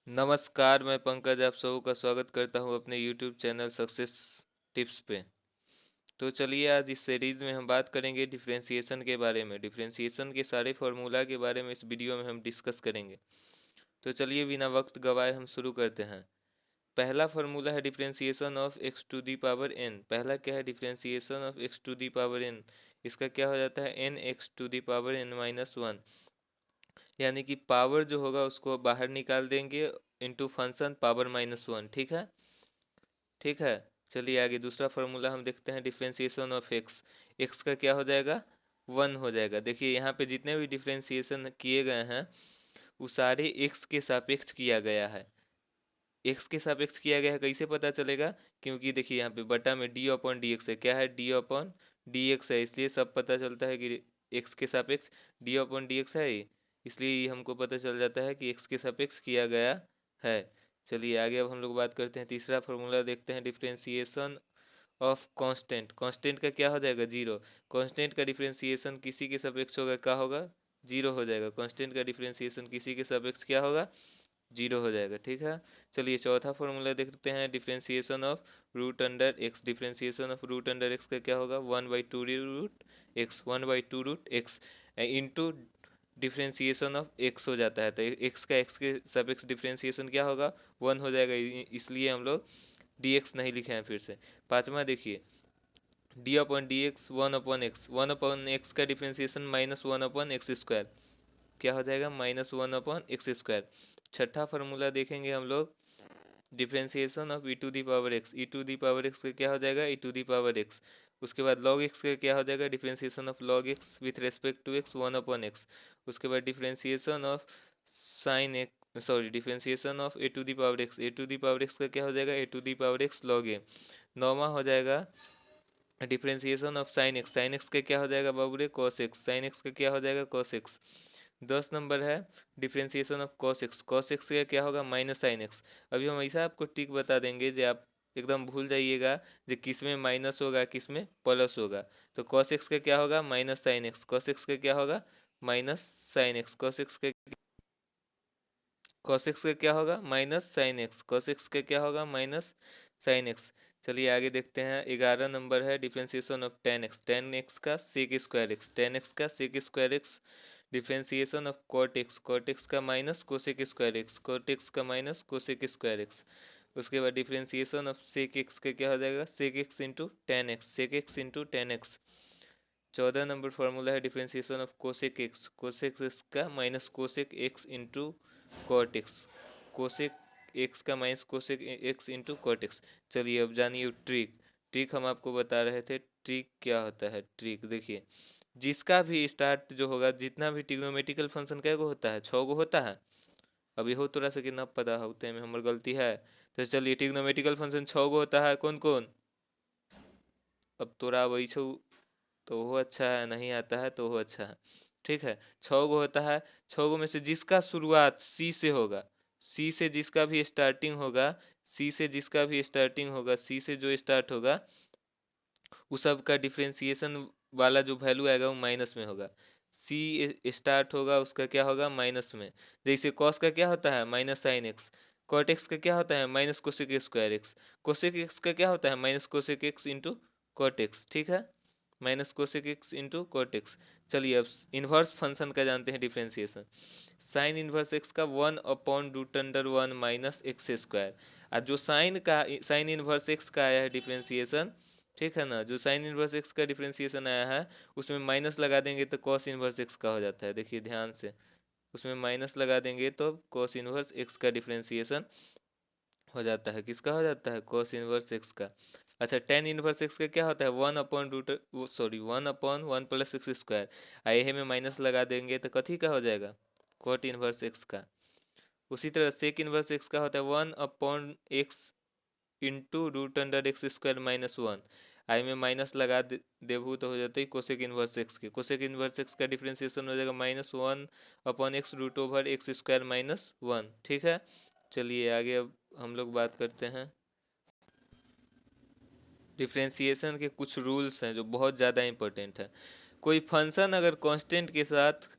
नमस्कार, मैं पंकज आप सबों का स्वागत करता हूं अपने YouTube चैनल सक्सेस टिप्स पे। तो चलिए आज इस सीरीज़ में हम बात करेंगे डिफरेंशिएशन के बारे में। डिफरेंशिएशन के सारे फार्मूला के बारे में इस वीडियो में हम डिस्कस करेंगे। तो चलिए बिना वक्त गवाए हम शुरू करते हैं। पहला फार्मूला है differentiation of x to the power n. पहला क्या है? Differentiation of x to the power n. इसका क्या हो जाता है? N x to the power n minus one. यानी कि पावर जो होगा उसको बाहर निकाल देंगे into function power minus one. ठीक है, ठीक है। चलिए आगे दूसरा फार्मूला हम देखते हैं, डिफरेंशिएशन ऑफ एक्स। एक्स का क्या हो जाएगा? वन हो जाएगा। देखिए यहाँ पे जितने भी डिफरेंशिएशन किए गए हैं वो सारे एक्स के सापेक्ष किया गया है। एक्स के सापेक्ष किया गया है, कैसे पता चलेगा? क्योंकि देखिए यहाँ पे बटा में डी अपॉन डी एक्स है। क्या है? डी अपॉन डी एक्स है, इसलिए सब पता चलता है कि एक्स के सापेक्ष डी अपॉन डी एक्स है ही। इसलिए ये हमको पता चल जाता है कि एक्स के सापेक्ष किया गया है। चलिए आगे अब हम लोग बात करते हैं, तीसरा फार्मूला देखते हैं, डिफरेंशिएशन ऑफ कांस्टेंट। कांस्टेंट का क्या हो जाएगा? जीरो। कांस्टेंट का डिफरेंशिएशन किसी के सापेक्ष होगा, क्या होगा? जीरो हो जाएगा। कांस्टेंट का डिफरेंशिएशन किसी के सापेक्ष क्या होगा? जीरो हो जाएगा। ठीक है, चलिए चौथा फॉर्मूला देखते हैं, differentiation of root under x. Differentiation of root under x का क्या होगा? One by two root x, one by two root x into differentiation of x हो जाता है। तो एक्स का एक्स के सापेक्ष डिफरेंशिएशन क्या होगा? वन हो जाएगा। इसलिए हम लोग डी एक्स नहीं लिखे हैं फिर से। पांचवा देखिए, d upon d x one upon x. One upon x का differentiation minus one upon x square. क्या हो जाएगा? Minus one upon x square. छठा फार्मूला देखेंगे हम लोग, differentiation of e to the power x. E to the power x का क्या हो जाएगा? E to the power x. उसके बाद लॉग एक्स का क्या हो जाएगा? Differentiation of log x with respect to x, one upon x. उसके बाद differentiation of sine x, sorry, differentiation of a to the power x. A to the power x का क्या हो जाएगा? A to the power x log a. नौवा हो जाएगा differentiation of sine x. Sine x का क्या हो जाएगा बाबू रे? Cos x. साइन एक्स का क्या हो जाएगा? Cos x. 10 नंबर है differentiation of cos x. Cos x का क्या होगा? Minus sine x. अभी हम ऐसा आपको ट्रिक बता देंगे जो आप एकदम भूल जाइएगा जो किस में माइनस होगा किस में प्लस होगा। तो कॉस एक्स का क्या होगा? Minus sine x. Cos x का क्या होगा? Minus sine x. Cos x का क्या होगा? Minus sine x. Cos x का क्या होगा? Minus sine x. चलिए आगे देखते हैं, 11 नंबर है differentiation of tan x. Tan x का sec square x. Tan x का sec square x. Differentiation of cot x. Cot x का minus cosec square x. Cot x का माइनस कोसेक स्क्वायर एक्स। उसके बाद differentiation of sec x का क्या हो जाएगा? Sec x into tan x. Sec x into tan x. 14 number formula है differentiation of cosec x. Cosec x का minus cosec x into cot x. Cosec x का minus cosec x into cot x. चलिए अब जानिए trick. Trick हम आपको बता रहे थे, ट्रिक क्या होता है? ट्रिक देखिए, जिसका भी स्टार्ट जो होगा, जितना भी ट्रिग्नोमेट्रिकल फंक्शन कै गो होता है? 6 गो होता है। अभी हो तोरा से कि ना पता होते में हमार गलती है। तो चलिए ट्रिग्नोमेट्रिकल फंक्शन 6 गो होता है, कौन कौन? अब तोरा वही छो तो वो अच्छा है, नहीं आता है तो वो अच्छा है। ठीक है, 6 गो होता है। 6 गो में से जिसका शुरुआत सी से होगा, सी से जिसका भी स्टार्टिंग होगा, सी से जिसका भी स्टार्टिंग होगा, सी से जो स्टार्ट होगा उस सब का डिफरेंशिएशन वाला जो वैल्यू आएगा वो माइनस में होगा। सी स्टार्ट होगा उसका क्या होगा? माइनस में। जैसे कॉस का क्या होता है? Minus sine x. Cot x का क्या होता है? Minus cosec square x. Cosec x का क्या होता है? Minus cosec x into cot x. ठीक है, minus cosec x into cot x. चलिए अब इन्वर्स फंक्शन का जानते हैं डिफरेंशिएशन। साइन इन्वर्स एक्स का one upon root under one minus x square. और जो साइन का, साइन इन्वर्स एक्स का आया है डिफरेंशिएशन, ठीक है ना, जो साइन इन्वर्स एक्स का डिफरेंशिएशन आया है उसमें माइनस लगा देंगे तो कॉस इन्वर्स एक्स का हो जाता है। देखिए ध्यान से, उसमें माइनस लगा देंगे तो कॉस इन्वर्स एक्स का डिफरेंशिएशन हो जाता है। किसका हो जाता है? कॉस इन्वर्स एक्स का। अच्छा, टेन इन्वर्स एक्स का क्या होता है? One upon root, sorry, one upon one plus x square. आई में माइनस लगा देंगे तो कथी का हो जाएगा? कॉट इन्वर्स एक्स का। उसी तरह सेक इन्वर्स एक्स का होता है one upon x into root under x square minus one. आई में माइनस लगा देबू तो हो जाता है कोसेक इन्वर्स एक्स के। कोसेक इन्वर्स एक्स का डिफरेंशिएशन हो जाएगा minus one upon x root over x square minus one. ठीक है, चलिए आगे अब हम लोग बात करते हैं, डिफरेंशिएशन के कुछ रूल्स हैं जो बहुत ज़्यादा इंपॉर्टेंट है। कोई फंक्शन अगर कांस्टेंट के साथ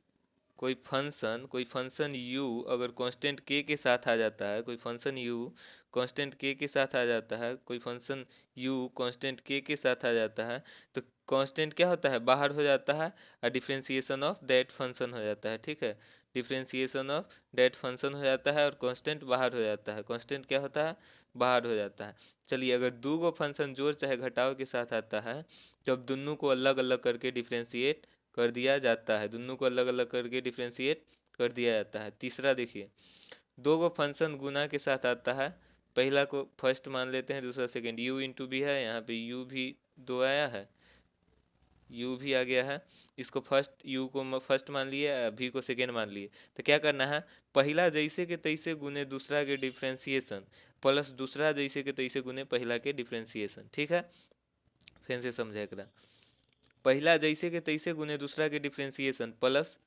कोई फंक्शन u अगर कांस्टेंट k के साथ आ जाता है, कोई फंक्शन u कांस्टेंट k के साथ आ जाता है, कोई फंक्शन u कांस्टेंट k के साथ आ जाता है, तो कांस्टेंट क्या होता है, बाहर हो जाता है, और डिफरेंशिएशन ऑफ दैट फंक्शन हो जाता है। ठीक है, डिफरेंशिएशन ऑफ दैट फंक्शन हो जाता है और कांस्टेंट बाहर हो जाता है। कांस्टेंट क्या होता है, बाहर हो जाता है। चलिए, अगर दो गो फंक्शन जोड़ चाहे घटाव के साथ आता है, तो अब दोनों को अलग अलग करके डिफरेंशिएट कर दिया जाता है, दोनों को अलग अलग करके डिफरेंशिएट कर दिया जाता है। तीसरा देखिए, दो गो फंक्शन गुना के साथ आता है, पहला को फर्स्ट मान लेते हैं, दूसरा सेकंड, u इंटू भी है, यहाँ पे u भी दो आया है, u भी आ गया है, इसको फर्स्ट u को फर्स्ट मान लिए, v को सेकेंड मान लिए। तो क्या करना है, पहला जैसे के तैसे गुने दूसरा के डिफरेंशिएशन प्लस दूसरा जैसे के तैसे गुने पहला के डिफरेंशिएशन। ठीक है, फिर से समझे एकरा, पहला जैसे के तैसे गुने दूसरा के डिफरेंशिएशन प्लस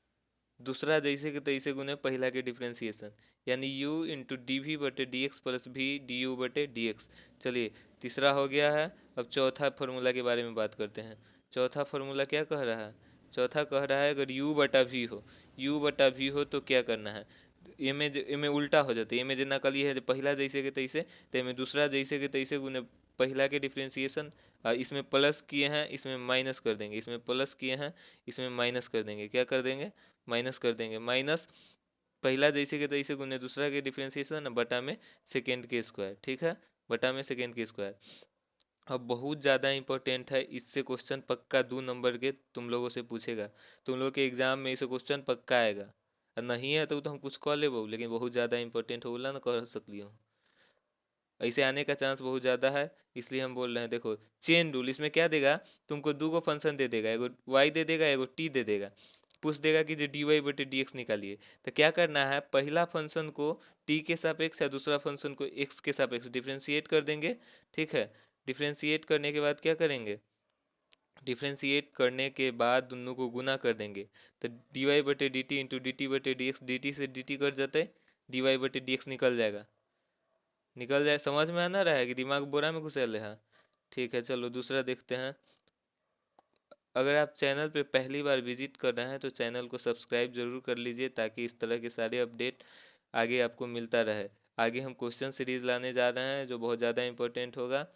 दूसरा जैसे के तैसे गुने पहला के डिफरेंशिएशन, यानी u इंटू डी वी बटे डी एक्स प्लस भी डी यू बटे डी एक्स। चलिए, तीसरा हो गया है। अब चौथा फार्मूला के बारे में बात करते हैं। चौथा फार्मूला क्या कह रहा है, चौथा कह रहा है अगर u बटा v हो, u बटा v हो तो क्या करना है, एमे उल्टा हो जाता है, एमे जे नकली है जो पहला जैसे के तैसे, तो एमे दूसरा जैसे के तैसे गुने पहला के डिफरेंशिएशन, इसमें प्लस किए हैं इसमें माइनस कर देंगे, इसमें प्लस किए हैं इसमें माइनस कर देंगे, क्या कर देंगे, माइनस कर देंगे, माइनस पहला जैसे के तैसे गुने दूसरा के डिफरेंशिएशन बटा में सेकेंड के स्क्वायर। ठीक है, बटा में सेकेंड के स्क्वायर। अब बहुत ज़्यादा इंपॉर्टेंट है, इससे क्वेश्चन पक्का 2 नंबर के तुम लोगों से पूछेगा, तुम लोग के एग्जाम में इसे क्वेश्चन पक्का आएगा, और नहीं है तो हम कुछ कह ले, लेकिन बहुत ज़्यादा इंपॉर्टेंट होगा ना, कह सकली हूँ, ऐसे आने का चांस बहुत ज़्यादा है, इसलिए हम बोल रहे हैं। देखो, चेन रूल इसमें क्या देगा, तुमको दो गो फंक्शन दे देगा, एगो y दे देगा, एगो t दे देगा, पूछ देगा कि जो डी वाई बटे डी एक्स निकालिए, तो क्या करना है, पहला फंक्शन को t के सापेक्ष या दूसरा फंक्शन को x के सापेक्ष डिफ्रेंशिएट कर देंगे। ठीक है, डिफ्रेंशिएट करने के बाद क्या करेंगे, डिफ्रेंशिएट करने के बाद दोनों को गुना कर देंगे, तो डी वाई बटे D T into D T बटे डी एक्स, डी टी से डी टी कट जाते, डी वाई बटे डी एक्स निकल जाएगा, निकल जाए। समझ में आना रहा है कि दिमाग बोरा में घुसेल है। ठीक है, चलो दूसरा देखते हैं। अगर आप चैनल पे पहली बार विजिट कर रहे हैं तो चैनल को सब्सक्राइब जरूर कर लीजिए, ताकि इस तरह के सारे अपडेट आगे आपको मिलता रहे। आगे हम क्वेश्चन सीरीज लाने जा रहे हैं जो बहुत ज़्यादा इंपॉर्टेंट होगा,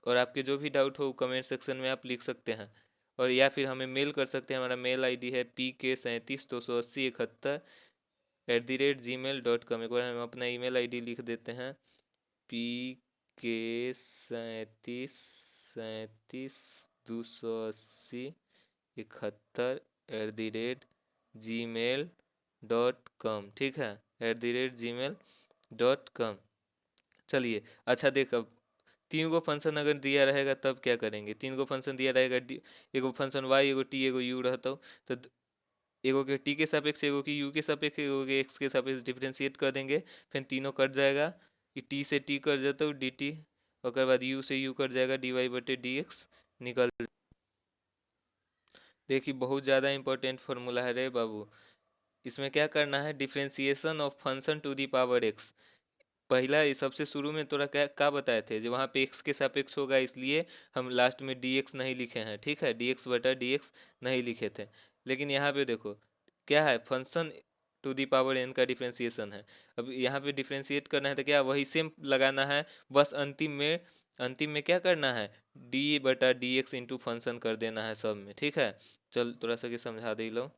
और आपके जो भी डाउट हो कमेंट सेक्शन में आप लिख सकते हैं, और या फिर हमें मेल कर सकते हैं। हमारा मेल आईडी है pk372801 @gmail.com। एक बार हम अपना ईमेल आईडी लिख देते हैं, pk372801 ठीक है, @gmail.com। चलिए, अच्छा देख, अब तीन गो फंक्शन अगर दिया रहेगा तब क्या करेंगे, तीन गो फंक्शन दिया रहेगा, एगो फंक्शन y, एगो t, एगो u रहता, तो एगो के t के सापेक्ष, एगो के u के सापेक्ष, एगो के x के सापेक्ष डिफरेंशिएट कर देंगे, फिर तीनों कट जाएगा, कि t से t कट जाता डी टी, और बाद u से u कट जाएगा, डी वाई बटे डी एक्स निकल। देखिए, बहुत ज़्यादा इंपॉर्टेंट फार्मूला है रे बाबू। इसमें क्या करना है, differentiation of function to the power x, पहला ये सबसे शुरू में थोड़ा क्या बताए थे, जो वहाँ पे x के सापेक्ष होगा, इसलिए हम लास्ट में dx नहीं लिखे हैं। ठीक है, dx बटा dx नहीं लिखे थे, लेकिन यहाँ पे देखो क्या है, function to the power n का डिफरेंशिएशन है। अब यहाँ पे डिफरेंशिएट करना है तो क्या वही सेम लगाना है, बस अंतिम में क्या करना है, d बटा डी एक्स इंटू फंक्शन कर देना है सब में। ठीक है, चल थोड़ा सा कि समझा दे लो।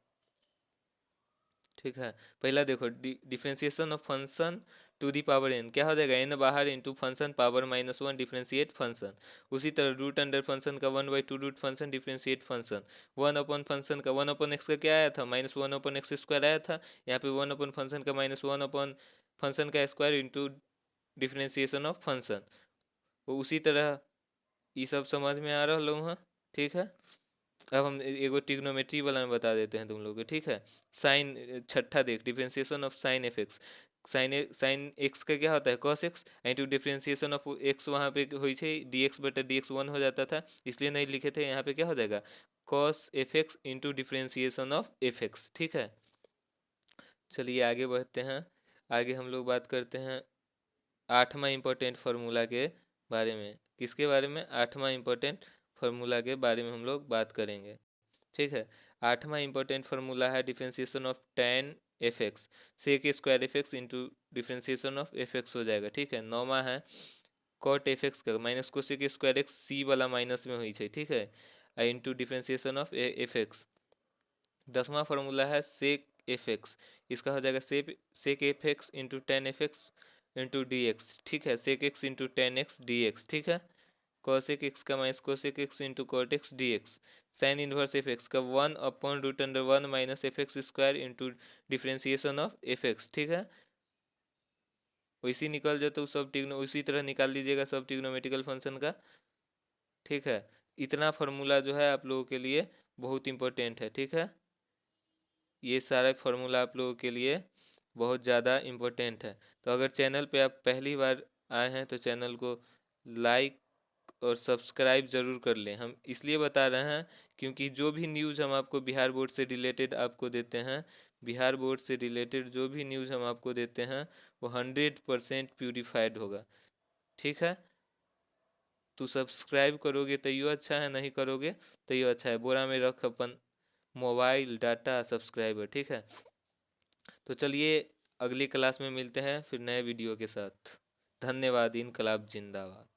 ठीक है, पहला देखो, differentiation of function to the power n क्या हो जाएगा, n बाहर into function power -1 differentiate function. उसी तरह रूट अंडर फंक्शन का 1/2 root function differentiate function, 1 upon function का 1/x का क्या आया था, -1/x² आया था, यहाँ पे 1 अपन फंक्शन का -1 अपन फंक्शन का square into differentiation of function. वो उसी तरह ये सब समझ में आ रहा है। ठीक है, अब हम एगो ट्रिग्नोमेट्री वाला में बता देते हैं तुम लोग को। ठीक है, साइन छठा देख, differentiation of sign F x, sine x का क्या होता है, cos x into differentiation of x, वहाँ पे हुई थी डी एक्स बटा डी एक्स 1 हो जाता था, इसलिए नहीं लिखे थे, यहाँ पे क्या हो जाएगा, cos F x into differentiation of f x. ठीक है, चलिए आगे बढ़ते हैं। आगे हम लोग बात करते हैं आठवां इम्पोर्टेंट फार्मूला के बारे में। किसके बारे में, आठवां इम्पोर्टेंट फार्मूला के बारे में हम लोग बात करेंगे। ठीक है, 8वां इंपॉर्टेंट फार्मूला है differentiation of tan f x, sec square f x into differentiation of f x हो जाएगा, ठीक है। 9वां है कॉट एफ एक्स का minus cosec square x, c वाला माइनस में हुई है, ठीक है, into differentiation of f x. 10वां फार्मूला है सेक एफ एक्स, इसका हो जाएगा sec f x into tan f x into d x, ठीक है, सेक x into tan x d x, ठीक है। कॉसेक एक्स का minus cosec x into cot x d x. Sine inverse f x का 1/√1 minus f x square into differentiation of f x, ठीक है। वैसी निकल जाए तो सब टिग्नो उसी तरह निकाल लीजिएगा सब टिग्नोमेट्रिकल फंक्शन का, ठीक है। इतना फार्मूला जो है आप लोगों के लिए बहुत इंपॉर्टेंट है, ठीक है। ये सारे फार्मूला आप लोगों के लिए बहुत ज़्यादा इम्पोर्टेंट है। तो अगर चैनल पे आप पहली बार आए हैं तो चैनल को लाइक और सब्सक्राइब ज़रूर कर लें। हम इसलिए बता रहे हैं क्योंकि जो भी न्यूज़ हम आपको बिहार बोर्ड से रिलेटेड आपको देते हैं, बिहार बोर्ड से रिलेटेड जो भी न्यूज़ हम आपको देते हैं वो 100% प्यूरिफाइड होगा, ठीक है। तो सब्सक्राइब करोगे तो यो अच्छा है, नहीं करोगे तो यो अच्छा है। बोरा में रख अपन मोबाइल डाटा सब्सक्राइबर, ठीक है। तो चलिए अगली क्लास में मिलते हैं फिर नए वीडियो के साथ। धन्यवाद। इनकलाब जिंदाबाद।